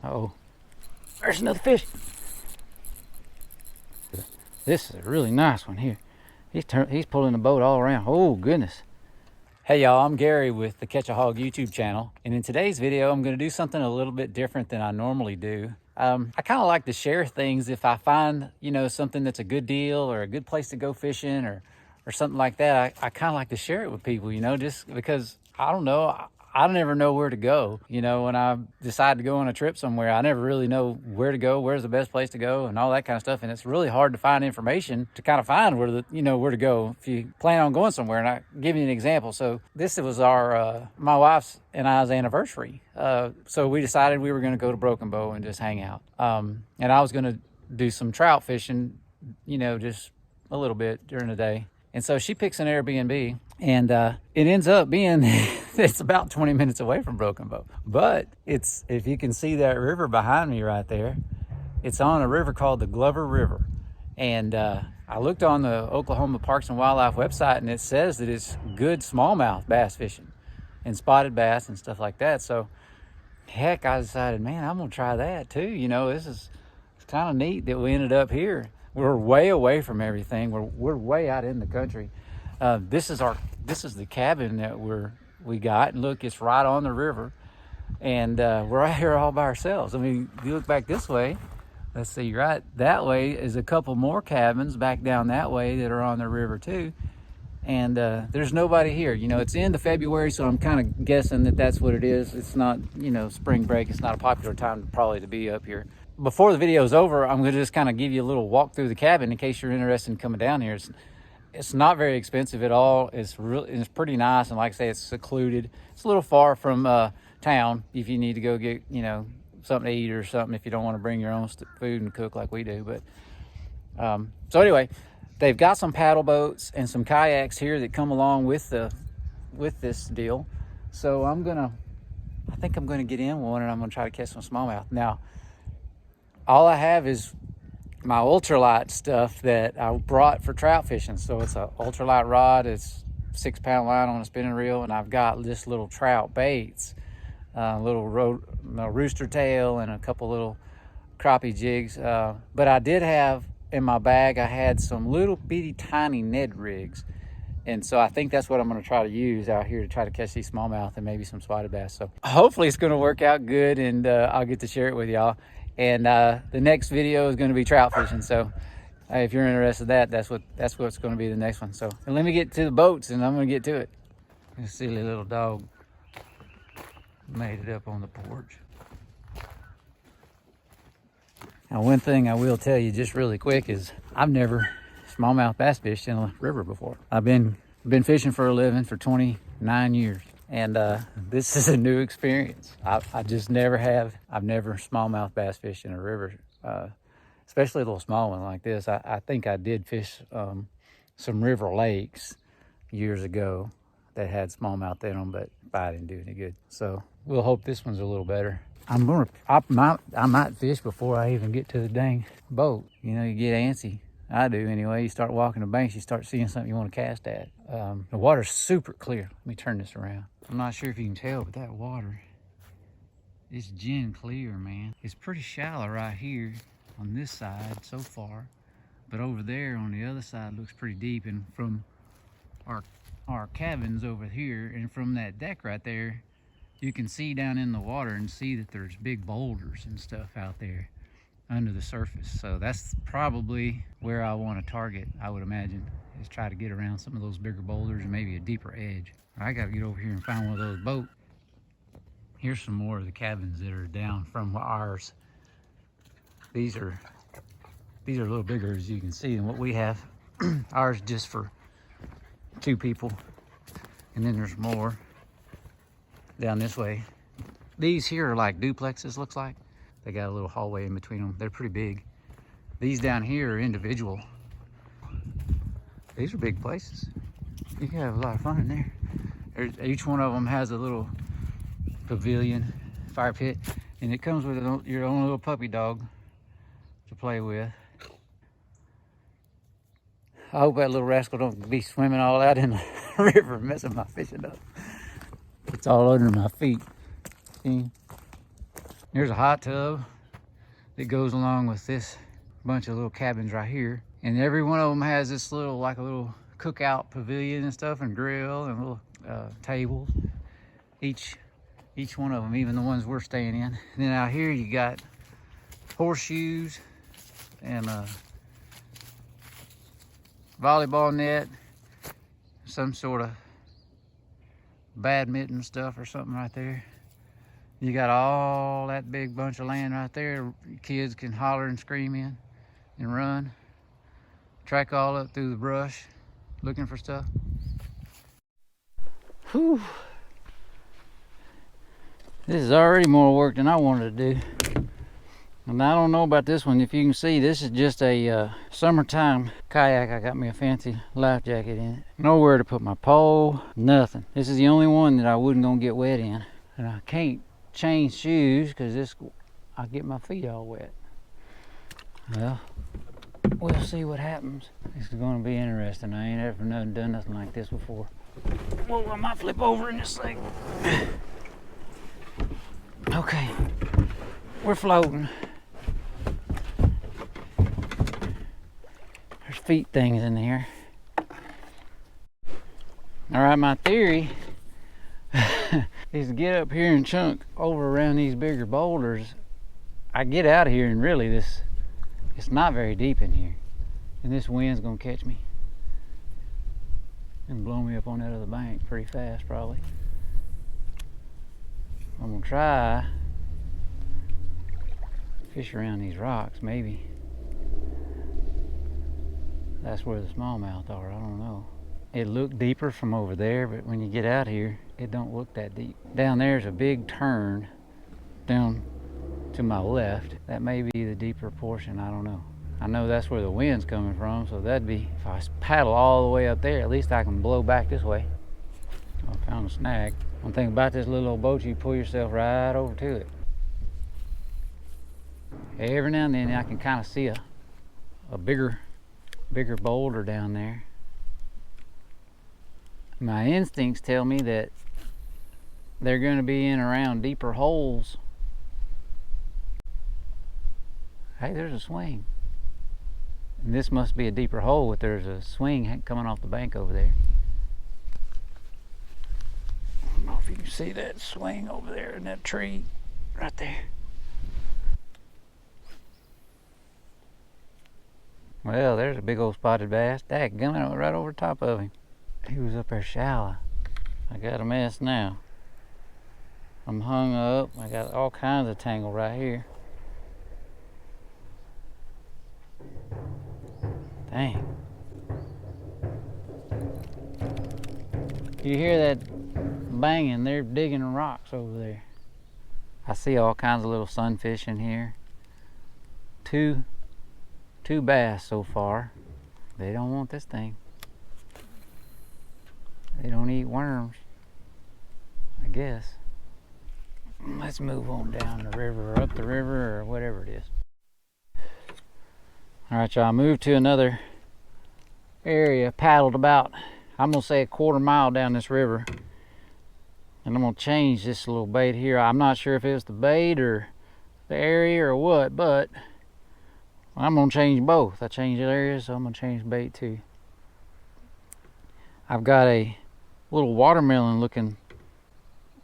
Uh-oh, there's another fish. This is a really nice one here. He's pulling the boat all around. Oh, goodness. Hey y'all, I'm Gary with the Catch a Hog YouTube channel. And in today's video, I'm gonna do something a little bit different than I normally do. I kind of like to share things if I find, something that's a good deal or a good place to go fishing or something like that. I kind of like to share it with people, just because, I don't know, I never know where to go. When I decide to go on a trip somewhere, I never really know where to go, where's the best place to go, and all that kind of stuff. And it's really hard to find information to kind of find where to go if you plan on going somewhere. And I'll give you an example. So this was my wife's and I's anniversary. So we decided we were going to go to Broken Bow and just hang out. And I was going to do some trout fishing, just a little bit during the day. And so she picks an Airbnb, and it ends up being, it's about 20 minutes away from Broken Bow. But if you can see that river behind me right there, it's on a river called the Glover River. And I looked on the Oklahoma Parks and Wildlife website, and it says that it's good smallmouth bass fishing and spotted bass and stuff like that. So heck, I decided, man, I'm gonna try that too. It's kind of neat that we ended up here. We're way away from everything. We're way out in the country. This is the cabin that we got, and look, it's right on the river, and we're out here all by ourselves. I mean, if you look back this way, let's see, right that way is a couple more cabins back down that way that are on the river too, and there's nobody here. It's the end of February, so I'm kind of guessing that that's what it is. It's not, spring break. It's not a popular time probably to be up here. Before the video is over, I'm going to just kind of give you a little walk through the cabin in case you're interested in coming down here. It's not very expensive at all. It's pretty nice, and like I say, it's secluded. It's a little far from town if you need to go get something to eat or something, if you don't want to bring your own food and cook like we do. But so anyway, they've got some paddle boats and some kayaks here that come along with this deal. So I think I'm gonna get in one, and I'm gonna try to catch some smallmouth. Now, all I have is my ultralight stuff that I brought for trout fishing. So it's an ultralight rod. It's 6-pound line on a spinning reel, and I've got this little trout baits, little rooster tail, and a couple little crappie jigs. But I did have in my bag, I had some little bitty tiny Ned rigs, and so I think that's what I'm going to try to use out here to try to catch these smallmouth and maybe some spotted bass. So hopefully it's going to work out good, and I'll get to share it with y'all. And the next video is going to be trout fishing. So if you're interested in that, that's what's going to be the next one. So and let me get to the boats, and I'm going to get to it. This silly little dog made it up on the porch. Now, one thing I will tell you just really quick is I've never smallmouth bass fished in a river before. I've been fishing for a living for 29 years. And this is a new experience. I just never have. I've never smallmouth bass fished in a river, especially a little small one like this. I think I did fish some river lakes years ago that had smallmouth in them, but I didn't do any good. So we'll hope this one's a little better. I might fish before I even get to the dang boat. You get antsy. I do anyway. You start walking the banks, you start seeing something you want to cast at. The water's super clear. Let me turn this around. I'm not sure if you can tell, but that water is gin clear, man. It's pretty shallow right here on this side so far, but over there on the other side looks pretty deep. And from our cabins over here and from that deck right there, you can see down in the water and see that there's big boulders and stuff out there under the surface. So that's probably where I want to target, I would imagine, is try to get around some of those bigger boulders and maybe a deeper edge. I got to get over here and find one of those boats. Here's some more of the cabins that are down from ours. These are a little bigger, as you can see, than what we have. Ours just for 2 people, and then there's more down this way. These here are like duplexes, looks like. They got a little hallway in between them. They're pretty big. These down here are individual. These are big places. You can have a lot of fun in there. Each one of them has a little pavilion, fire pit, and it comes with your own little puppy dog to play with. I hope that little rascal don't be swimming all out in the river, messing my fishing up. It's all under my feet. See? Here's a hot tub that goes along with this bunch of little cabins right here. And every one of them has this little, like a little cookout pavilion and stuff, and grill and little tables. Each one of them, even the ones we're staying in. And then out here you got horseshoes and a volleyball net, some sort of badminton stuff or something right there. You got all that big bunch of land right there. Kids can holler and scream in and run. Track all up through the brush looking for stuff. Whew. This is already more work than I wanted to do. And I don't know about this one. If you can see, this is just a summertime kayak. I got me a fancy life jacket in it. Nowhere to put my pole, nothing. This is the only one that I wasn't gonna get wet in. And I can't change shoes because I'll get my feet all wet. Well, we'll see what happens. This is gonna be interesting. I ain't ever done nothing like this before. Whoa, I might flip over in this thing. Okay, we're floating. There's feet things in here. All right, my theory is to get up here and chunk over around these bigger boulders. I get out of here and really it's not very deep in here. And this wind's gonna catch me and blow me up on that other bank pretty fast probably. I'm gonna try fish around these rocks, maybe. That's where the smallmouth are, I don't know. It looked deeper from over there, but when you get out here, it don't look that deep. Down there's a big turn down to my left. That may be the deeper portion, I don't know. I know that's where the wind's coming from, so that'd be, if I paddle all the way up there, at least I can blow back this way. I found a snag. One thing about this little old boat, you pull yourself right over to it. Every now and then I can kind of see a bigger boulder down there. My instincts tell me that they're going to be in around deeper holes. Hey, there's a swing. And this must be a deeper hole if there's a swing coming off the bank over there. I don't know if you can see that swing over there in that tree right there. Well, there's a big old spotted bass. Dadgummit, I went right over top of him. He was up there shallow. I got a mess now. I'm hung up. I got all kinds of tangle right here. Dang. You hear that banging? They're digging rocks over there. I see all kinds of little sunfish in here. Two bass so far. They don't want this thing. They don't eat worms, I guess. Let's move on down the river or up the river or whatever it is. All right, y'all, I moved to another area, paddled about, I'm gonna say a quarter mile down this river. And I'm gonna change this little bait here. I'm not sure if it's the bait or the area or what, but I'm gonna change both. I changed the area, so I'm gonna change bait too. I've got a little watermelon looking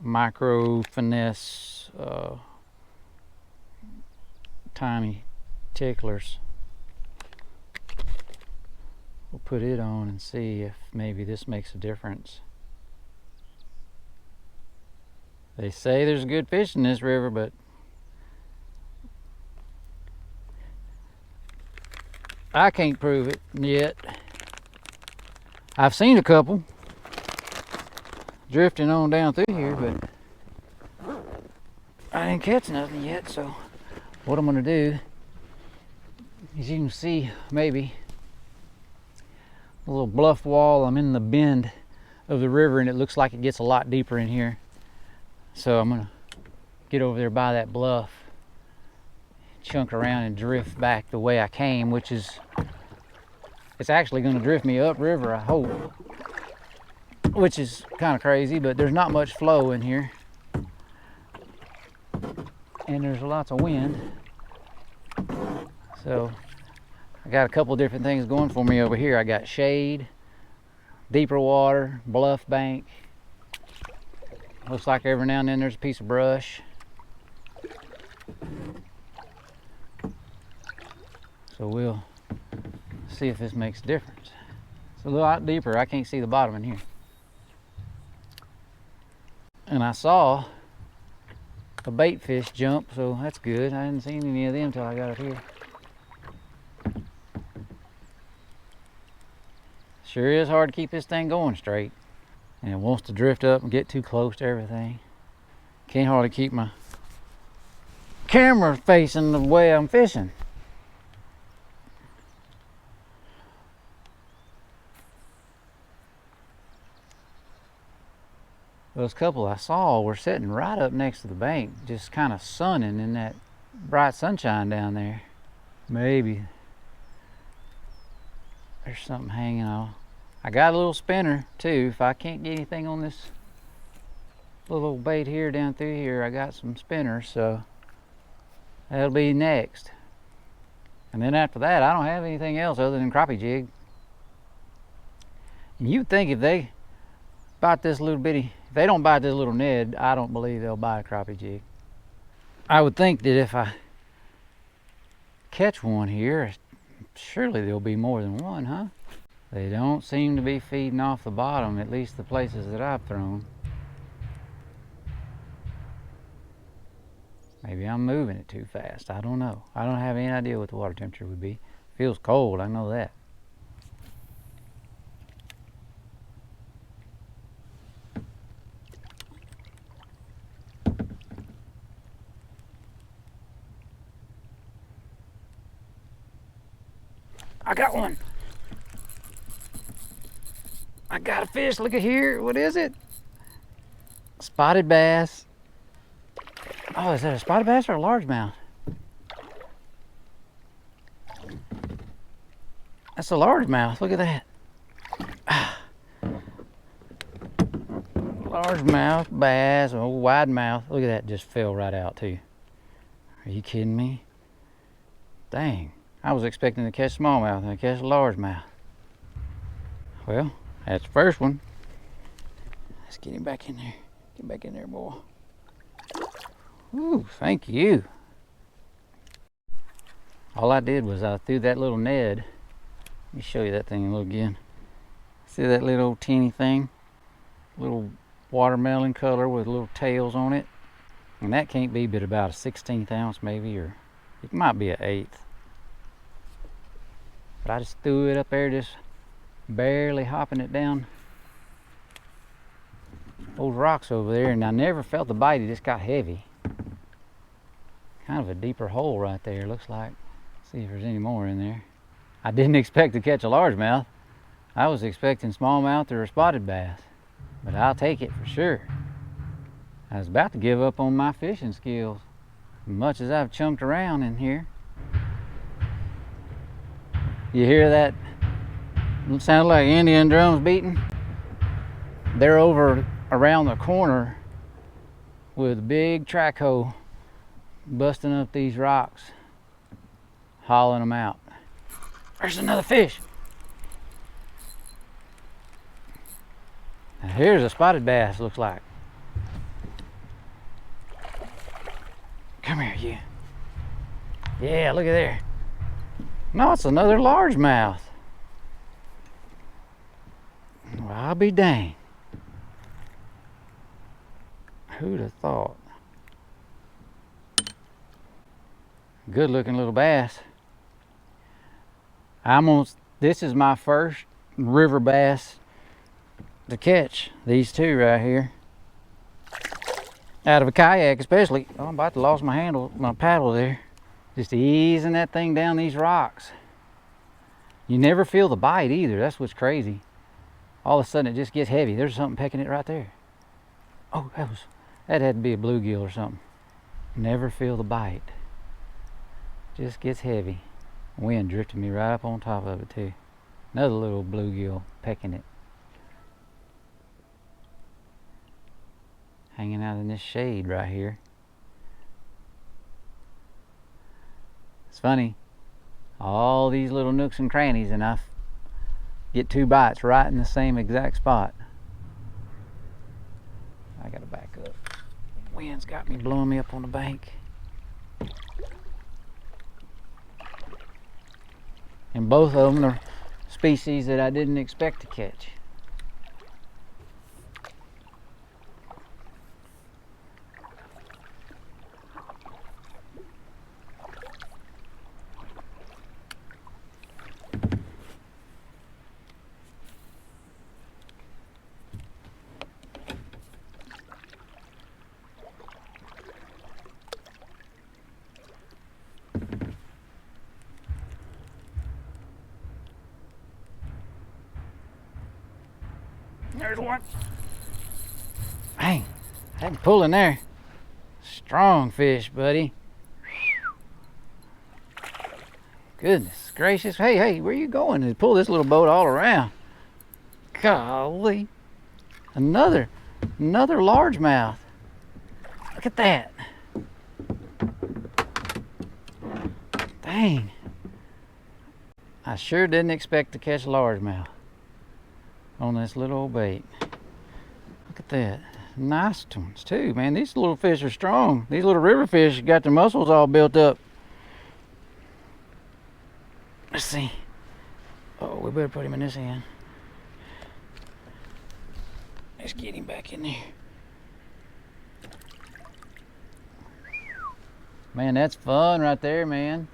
micro finesse tiny ticklers. We'll put it on and see if maybe this makes a difference. They say there's good fish in this river, but I can't prove it yet. I've seen a couple drifting on down through here, but I didn't catch nothing yet. So what I'm gonna do, as you can see, maybe a little bluff wall. I'm in the bend of the river and it looks like it gets a lot deeper in here. So I'm gonna get over there by that bluff, chunk around and drift back the way I came, which is, it's actually gonna drift me upriver, I hope. Which is kind of crazy, but there's not much flow in here. and there's lots of wind. So I got a couple different things going for me over here. I got shade, deeper water, bluff bank. Looks like every now and then there's a piece of brush. So we'll see if this makes a difference. It's a little lot deeper. I can't see the bottom in here. And I saw a bait fish jump, so that's good. I hadn't seen any of them until I got up here. Sure is hard to keep this thing going straight. And it wants to drift up and get too close to everything. Can't hardly keep my camera facing the way I'm fishing. Those couple I saw were sitting right up next to the bank, just kind of sunning in that bright sunshine down there. Maybe there's something hanging on. I got a little spinner too. If I can't get anything on this little bait here down through here, I got some spinners, so that'll be next. And then after that, I don't have anything else other than crappie jig. And you'd think if they bite this little bitty, if they don't bite this little Ned, I don't believe they'll bite a crappie jig. I would think that if I catch one here, surely there'll be more than one, huh? They don't seem to be feeding off the bottom, at least the places that I've thrown. Maybe I'm moving it too fast. I don't know. I don't have any idea what the water temperature would be. It feels cold, I know that. I got one. I got a fish. Look at here. What is it? Spotted bass. Oh, is that a spotted bass or a largemouth? That's a largemouth. Look at that. Largemouth bass. Oh, wide mouth. Look at that. Just fell right out too. Are you kidding me? Dang. I was expecting to catch smallmouth and I catch a largemouth. Well, that's the first one. Let's get him back in there. Get back in there, boy. Ooh, thank you. All I did was I threw that little Ned. Let me show you that thing a little again. See that little teeny thing? Little watermelon color with little tails on it. And that can't be but about a 1/16 ounce maybe, or it might be an 1/8. But I just threw it up there, just barely hopping it down those rocks over there, and I never felt the bite. It just got heavy. Kind of a deeper hole right there, looks like. See if there's any more in there. I didn't expect to catch a largemouth. I was expecting smallmouth or a spotted bass, but I'll take it for sure. I was about to give up on my fishing skills, as much as I've chunked around in here. You hear that? It sounds like Indian drums beating. They're over around the corner with a big track hoe busting up these rocks, hauling them out. There's another fish. Now here's a spotted bass, looks like. Come here, you. Yeah, look at there. No, it's another largemouth. Well, I'll be dang. Who'd have thought? Good looking little bass. This is my first river bass to catch. These two right here. Out of a kayak especially. Oh, I'm about to lose my paddle there. Just easing that thing down these rocks. You never feel the bite either. That's what's crazy. All of a sudden it just gets heavy. There's something pecking it right there. Oh, that had to be a bluegill or something. Never feel the bite. Just gets heavy. Wind drifted me right up on top of it too. Another little bluegill pecking it. Hanging out in this shade right here. It's funny, all these little nooks and crannies, and I get 2 bites right in the same exact spot. I gotta back up. Wind's got me blowing me up on the bank. And both of them are species that I didn't expect to catch. There's one. Dang, I had to pull in there. Strong fish, buddy. Goodness gracious. Hey, where you going? To pull this little boat all around. Golly. Another largemouth. Look at that. Dang. I sure didn't expect to catch largemouth on this little old bait. Look at that. Nice ones too, man. These little fish are strong. These little river fish got their muscles all built up. Let's see. Oh, we better put him in this hand. Let's get him back in there. Man, that's fun right there, man.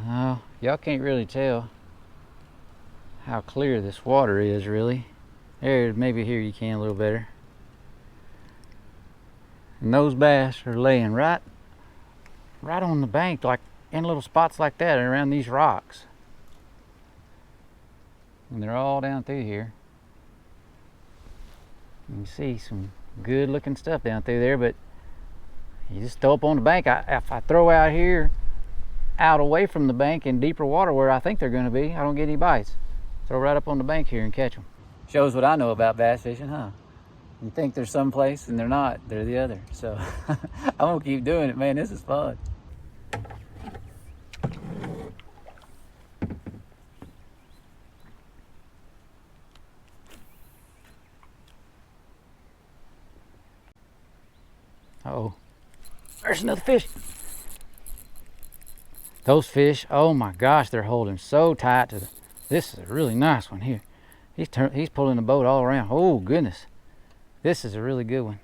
Oh, y'all can't really tell how clear this water is, really. There, maybe here you can a little better. And those bass are laying right on the bank, like in little spots like that around these rocks. And they're all down through here. You can see some good looking stuff down through there, but you just throw up on the bank. If I throw out here, out away from the bank in deeper water where I think they're going to be, I don't get any bites. Throw right up on the bank here and catch them. Shows what I know about bass fishing, huh? You think they're someplace and they're not, they're the other. So I'm gonna keep doing it, man. This is fun. Uh-oh, there's another fish. Those fish, oh my gosh, they're holding so tight to the, this is a really nice one here. He's pulling the boat all around. Oh goodness, this is a really good one.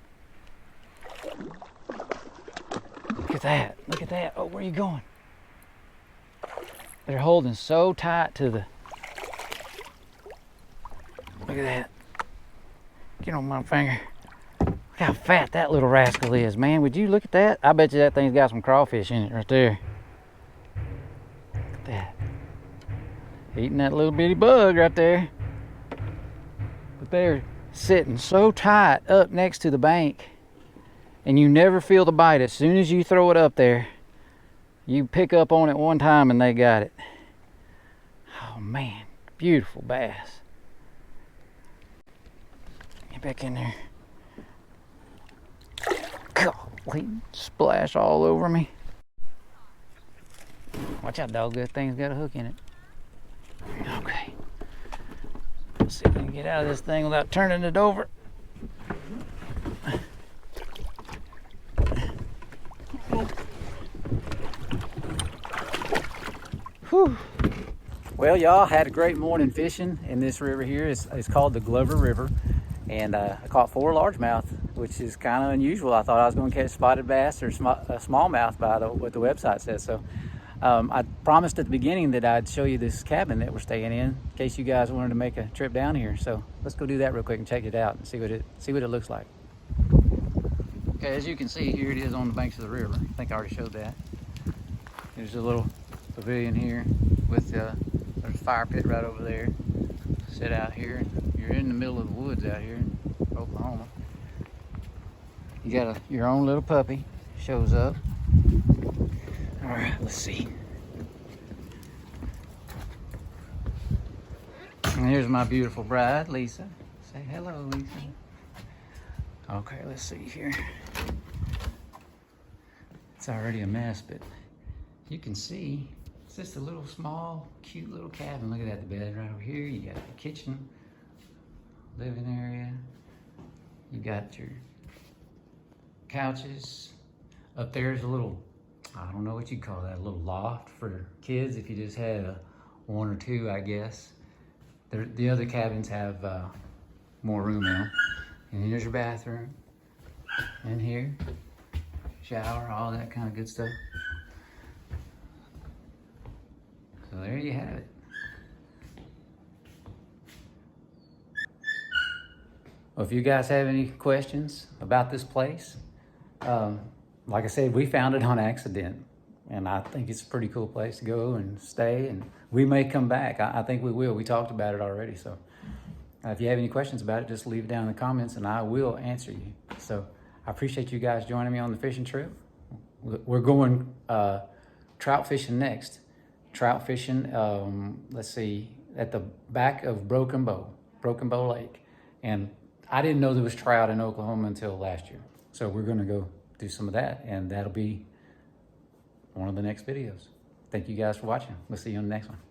Look at that, look at that. Oh, where are you going? They're holding so tight to the, look at that. Get on my finger. Look how fat that little rascal is, man. Would you look at that? I bet you that thing's got some crawfish in it right there. Look at that. Eating that little bitty bug right there. But they're sitting so tight up next to the bank, and you never feel the bite. As soon as you throw it up there, you pick up on it one time and they got it. Oh man, beautiful bass. Get back in there. Golly, splash all over me. Watch out, dog. That thing's got a hook in it. Okay. Let's see if we can get out of this thing without turning it over. Whew. Well, y'all, had a great morning fishing in this river here. It's called the Glover River, and I caught 4 largemouth, which is kind of unusual. I thought I was going to catch spotted bass or smallmouth by what the website says. So I promised at the beginning that I'd show you this cabin that we're staying in case you guys wanted to make a trip down here. So let's go do that real quick and check it out and see what it looks like. Okay, as you can see, here it is on the banks of the river. I think I already showed that. There's a little pavilion here with there's a fire pit right over there. Sit out here, and you're in the middle of the woods out here in Oklahoma. You got your own little puppy shows up. All right, let's see. And here's my beautiful bride, Lisa. Say hello, Lisa. Okay, let's see here. It's already a mess, but you can see it's just a little small, cute little cabin. Look at that, the bed right over here. You got the kitchen, living area. You got your couches. Up there's a little, I don't know what you'd call that, a little loft for kids if you just had one or two, I guess. The other cabins have more room in them. And here's your bathroom. In here, shower, all that kind of good stuff. So there you have it. Well, if you guys have any questions about this place, like I said, we found it on accident, and I think it's a pretty cool place to go and stay, and we may come back. I think we will. We talked about it already, so if you have any questions about it, just leave it down in the comments, and I will answer you. So I appreciate you guys joining me on the fishing trip. We're going trout fishing next. Trout fishing, let's see, at the back of Broken Bow Lake. And I didn't know there was trout in Oklahoma until last year. So we're gonna go do some of that, and that'll be one of the next videos. Thank you guys for watching. We'll see you on the next one.